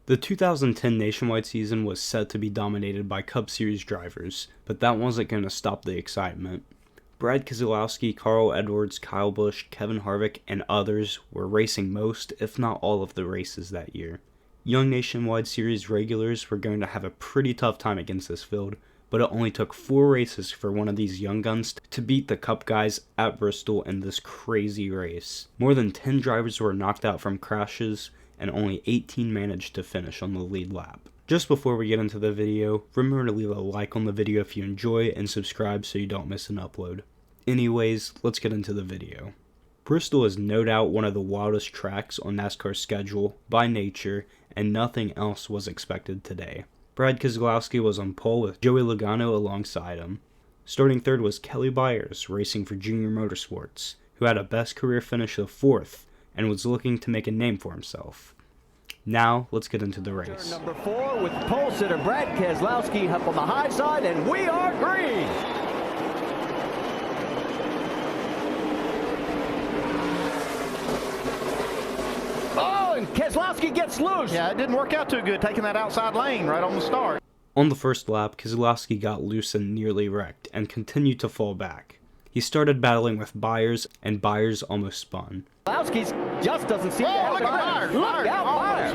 The 2010 Nationwide season was set to be dominated by Cup Series drivers, but that wasn't going to stop the excitement. Brad Keselowski, Carl Edwards, Kyle Busch, Kevin Harvick, and others were racing most, if not all, of the races that year. Young Nationwide Series regulars were going to have a pretty tough time against this field, but it only took 4 races for one of these young guns to beat the Cup guys at Bristol in this crazy race. More than 10 drivers were knocked out from crashes, and only 18 managed to finish on the lead lap. Just before we get into the video, remember to leave a like on the video if you enjoy and subscribe so you don't miss an upload. Anyways, let's get into the video. Bristol is no doubt one of the wildest tracks on NASCAR's schedule by nature, and nothing else was expected today. Brad Keselowski was on pole with Joey Logano alongside him. Starting third was Kelly Byers, racing for Junior Motorsports, who had a best career finish of 4th and was looking to make a name for himself. Now, let's get into the race. Turn number 4 with pole sitter Brad Keselowski up on the high side, and we are green. Oh, and Keselowski gets loose. Yeah, it didn't work out too good taking that outside lane right on the start. On the first lap, Keselowski got loose and nearly wrecked, and continued to fall back. He started battling with Byers, and Byers almost spun. Keselowski just doesn't seem to have look at Byers. Look out, Byers.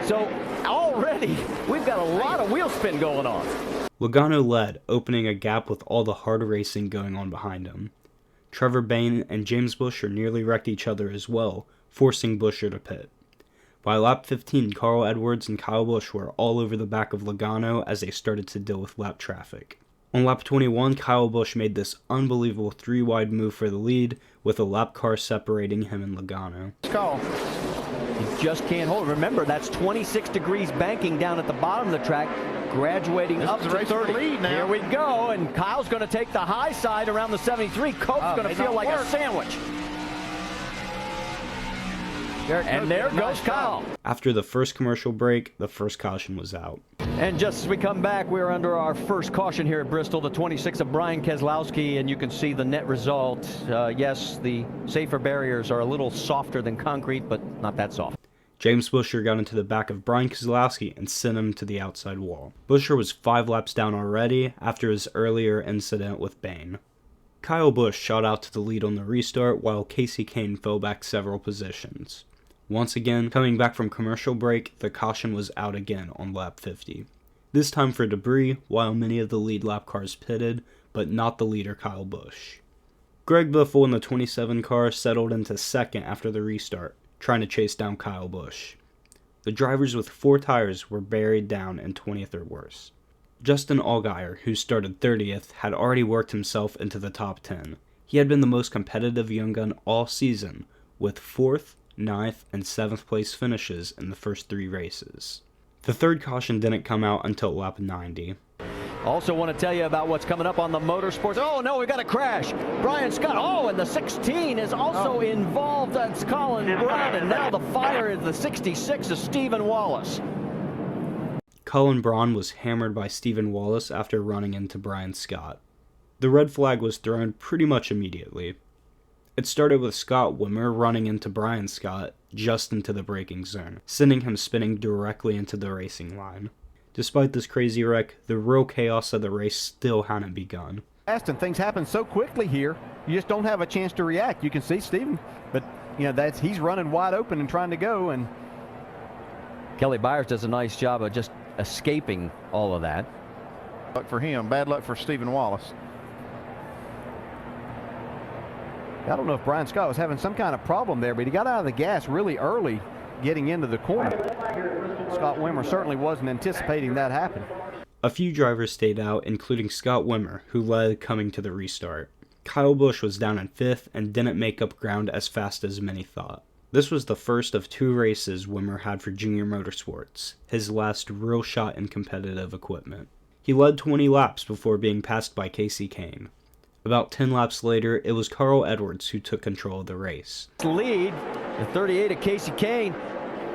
So already we've got a lot of wheel spin going on. Logano led, opening a gap with all the hard racing going on behind him. Trevor Bayne and James Buescher nearly wrecked each other as well, forcing Buescher to pit. By lap 15, Carl Edwards and Kyle Busch were all over the back of Logano as they started to deal with lap traffic. On lap 21, Kyle Busch made this unbelievable 3-wide move for the lead, with a lap car separating him and Logano. Call. You just can't hold it. Remember, that's 26 degrees banking down at the bottom of the track, graduating up to 30. Lead now. Here we go, and Kyle's going to take the high side around the 73. Cope's going to feel like a sandwich. And there goes Kyle. After the first commercial break, the first caution was out. And just as we come back, we're under our first caution here at Bristol, the 26 of Brian Keselowski, and you can see the net result. Yes, the safer barriers are a little softer than concrete, but not that soft. James Buescher got into the back of Brian Keselowski and sent him to the outside wall. Buescher was 5 laps down already after his earlier incident with Bayne. Kyle Busch shot out to the lead on the restart, while Kasey Kahne fell back several positions. Once again, coming back from commercial break, the caution was out again on lap 50. This time for debris, while many of the lead lap cars pitted, but not the leader Kyle Busch. Greg Biffle in the 27 car settled into second after the restart, trying to chase down Kyle Busch. The drivers with 4 tires were buried down in 20th or worse. Justin Allgaier, who started 30th, had already worked himself into the top 10. He had been the most competitive young gun all season, with 4th, 9th, and 7th place finishes in the first 3 races. The third caution didn't come out until lap 90. Also want to tell you about what's coming up on the motorsports. Oh no, we got a crash. Brian Scott. Oh, and the 16 is also involved. That's Colin Brown, and now the fire is the 66 of Stephen Wallace. Colin Braun was hammered by Stephen Wallace after running into Brian Scott. The red flag was thrown pretty much immediately. It started with Scott Wimmer running into Brian Scott just into the braking zone, sending him spinning directly into the racing line. Despite this crazy wreck, the real chaos of the race still hadn't begun. And things happen so quickly here, you just don't have a chance to react. You can see Stephen, but he's running wide open and trying to go. And Kelly Byers does a nice job of just escaping all of that. Luck for him, bad luck for Stephen Wallace. I don't know if Brian Scott was having some kind of problem there, but he got out of the gas really early getting into the corner. Scott Wimmer certainly wasn't anticipating that happen. A few drivers stayed out, including Scott Wimmer, who led coming to the restart. Kyle Busch was down in 5th and didn't make up ground as fast as many thought. This was the first of 2 races Wimmer had for Junior Motorsports, his last real shot in competitive equipment. He led 20 laps before being passed by Kasey Kahne. About 10 laps later, it was Carl Edwards who took control of the race. Lead, the 38 of Kasey Kahne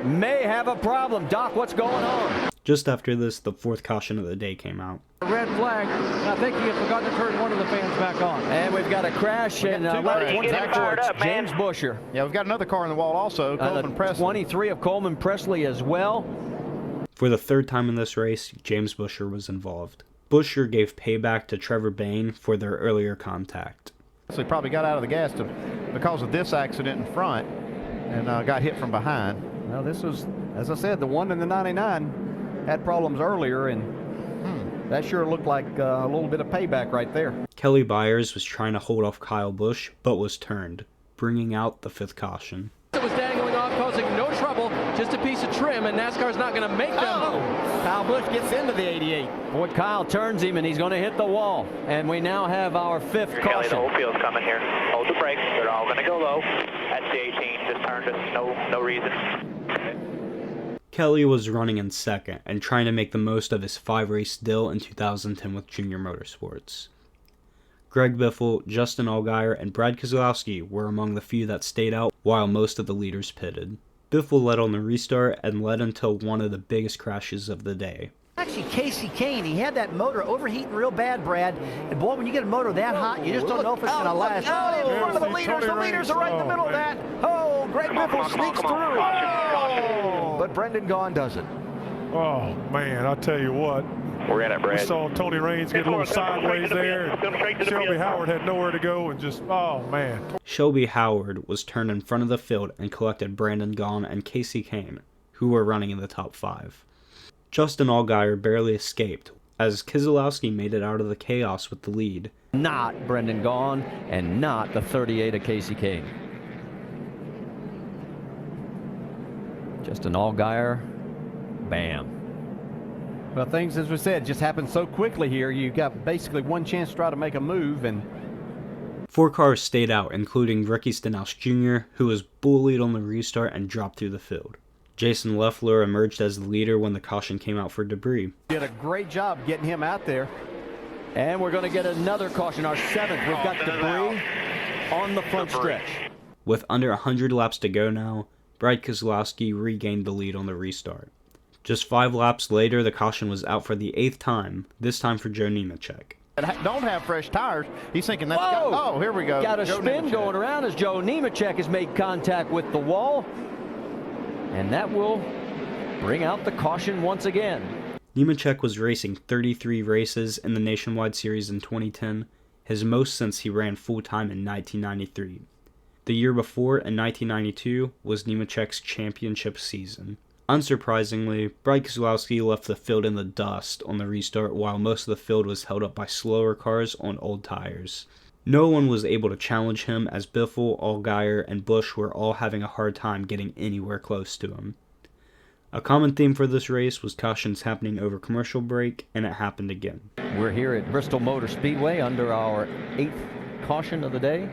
may have a problem. Doc, what's going on? Just after this, the fourth caution of the day came out. Red flag. I think he had forgotten to turn one of the fans back on. And we've got a crash in lap 24. It's James Busher. Yeah, we've got another car in the wall also, Coleman Presley. 23 of Coleman Presley as well. For the third time in this race, James Busher was involved. Busher gave payback to Trevor Bayne for their earlier contact. So he probably got out of the gas because of this accident in front and got hit from behind. Well, this was, as I said, the one in the 99 had problems earlier, and that sure looked like a little bit of payback right there. Kelly Byers was trying to hold off Kyle Busch, but was turned, bringing out the fifth caution. It was dangling off, causing no trouble, just a piece of trim, and NASCAR's not going to make them. Kyle Busch gets into the 88. Boy, Kyle turns him, and he's going to hit the wall. And we now have our fifth Kelly, caution. the whole field's coming here. Hold the brakes. They're all going to go low. That's the 18. Just turned us. No reason. Kelly was running in second and trying to make the most of his 5-race deal in 2010 with Junior Motorsports. Greg Biffle, Justin Allgaier, and Brad Keselowski were among the few that stayed out while most of the leaders pitted. Biffle led on the restart and led until one of the biggest crashes of the day. Actually, Casey Kane, he had that motor overheating real bad, Brad. And boy, when you get a motor that hot, you just don't know if it's going to last. Oh, in front of the leaders. The leaders are right in the middle of that. Oh, Greg Biffle sneaks through. Oh, but Brendan Gaughan doesn't. Oh, man, I'll tell you what. We're in it, Brad. We saw Tony Raines get a little sideways there. Shelby Howard had nowhere to go and just, oh, man. Shelby Howard was turned in front of the field and collected Brandon Gaughan and Casey Kane, who were running in the top 5. Justin Allgaier barely escaped, as Keselowski made it out of the chaos with the lead. Not Brendan Gaughan, and not the 38 of Casey Kane. Justin Allgaier, bam. Well, things, as we said, just happened so quickly here. You got basically one chance to try to make a move, and 4 cars stayed out, including Ricky Stenhouse Jr., who was bullied on the restart and dropped through the field. Jason Leffler emerged as the leader when the caution came out for debris. did a great job getting him out there. And we're going to get another caution, our 7th. We've got debris on the front stretch. With under 100 laps to go now, Brad Keselowski regained the lead on the restart. Just 5 laps later, the caution was out for the 8th time, this time for Joe Nemechek. Don't have fresh tires. He's thinking that's Whoa! oh, here we go. Got a Joe spin Nemechek. going around as Joe Nemechek has made contact with the wall. And that will bring out the caution once again. Nemechek was racing 33 races in the Nationwide Series in 2010, his most since he ran full-time in 1993. The year before, in 1992, was Nemechek's championship season. Unsurprisingly, Brad Keselowski left the field in the dust on the restart while most of the field was held up by slower cars on old tires. No one was able to challenge him as Biffle, Allgaier, and Busch were all having a hard time getting anywhere close to him. A common theme for this race was cautions happening over commercial break, and it happened again. We're here at Bristol Motor Speedway under our 8th caution of the day.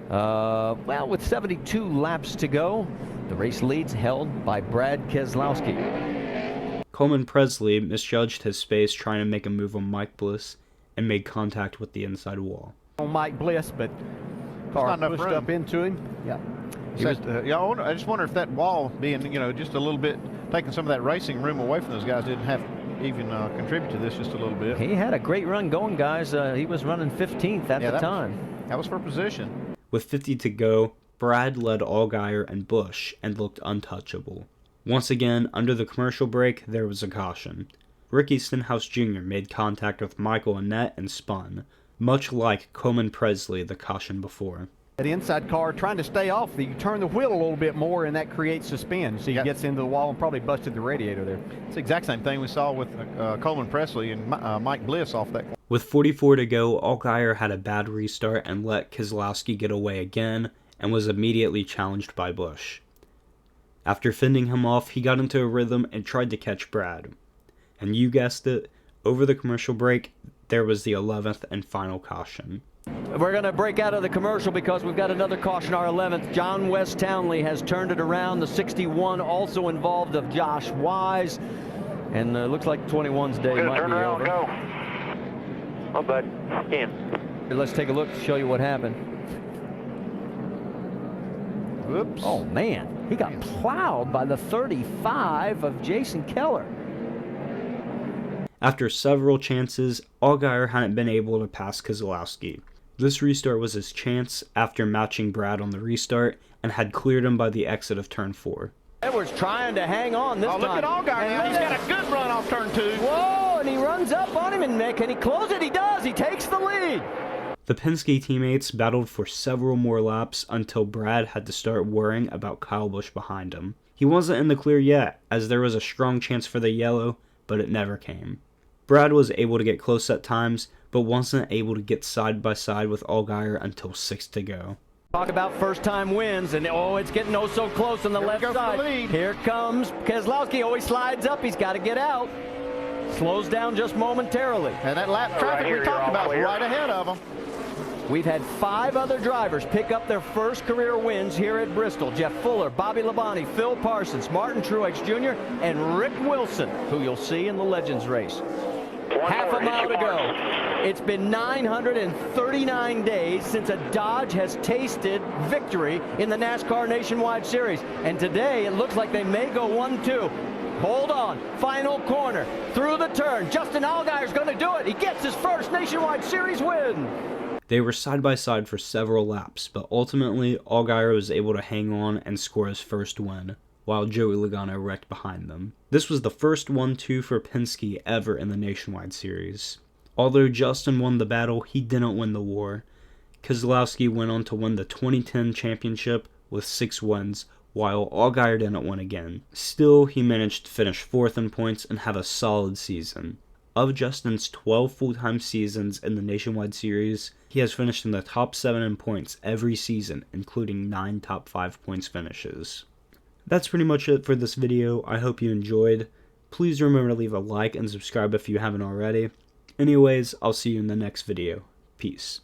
Well, with 72 laps to go, the race lead's held by Brad Keselowski. Coleman Presley misjudged his space trying to make a move on Mike Bliss and made contact with the inside wall. On Mike Bliss, but car pushed up into him. Yeah. I just wonder if that wall being, just a little bit, taking some of that racing room away from those guys didn't have even contribute to this just a little bit. He had a great run going, guys. He was running 15th at the time. That was for position. With 50 to go, Brad led Allgaier and Busch and looked untouchable. Once again, under the commercial break, there was a caution. Ricky Stenhouse Jr. made contact with Michael Annett and spun, much like Coleman Presley the caution before. That inside car trying to stay off, you turn the wheel a little bit more and that creates a spin. So he gets into the wall and probably busted the radiator there. It's the exact same thing we saw with Coleman Presley and Mike Bliss off that. With 44 to go, Allgaier had a bad restart and let Keselowski get away again and was immediately challenged by Busch. After fending him off, he got into a rhythm and tried to catch Brad. And you guessed it, over the commercial break, there was the 11th and final caution. We're going to break out of the commercial because we've got another caution, our 11th. John West Townley has turned it around. The 61 also involved of Josh Wise. And looks like 21's day might be over. Go. Oh, bud. In. Let's take a look to show you what happened. Whoops. Oh, man. He got plowed by the 35 of Jason Keller. After several chances, Allgaier hadn't been able to pass Keselowski. This restart was his chance after matching Brad on the restart and had cleared him by the exit of turn 4. Edwards trying to hang on this time. Look at Allgaier now. He's got a good run off turn 2. Whoa, and he runs up on him, and can he close it? He does. He takes the lead. The Penske teammates battled for several more laps until Brad had to start worrying about Kyle Busch behind him. He wasn't in the clear yet, as there was a strong chance for the yellow, but it never came. Brad was able to get close at times, but wasn't able to get side by side with Allgaier until 6 to go. Talk about first-time wins, and it's getting so close on the left side. Here comes Keselowski. He slides up. He's got to get out. Slows down just momentarily. And that lap traffic we talked about is right ahead of him. We've had 5 other drivers pick up their first career wins here at Bristol. Jeff Fuller, Bobby Labonte, Phil Parsons, Martin Truex Jr., and Rick Wilson, who you'll see in the Legends race. Half a mile to go. It's been 939 days since a Dodge has tasted victory in the NASCAR Nationwide Series. And today it looks like they may go 1-2. Hold on. Final corner. Through the turn. Justin Allgaier's going to do it. He gets his first Nationwide Series win. They were side by side for several laps, but ultimately Allgaier was able to hang on and score his first win, while Joey Logano wrecked behind them. This was the first 1-2 for Penske ever in the Nationwide Series. Although Justin won the battle, he didn't win the war. Keselowski went on to win the 2010 championship with 6 wins, while Allgaier didn't win again. Still, he managed to finish 4th in points and have a solid season. Of Justin's 12 full-time seasons in the Nationwide Series, he has finished in the top 7 in points every season, including 9 top 5 points finishes. That's pretty much it for this video. I hope you enjoyed. Please remember to leave a like and subscribe if you haven't already. Anyways, I'll see you in the next video. Peace.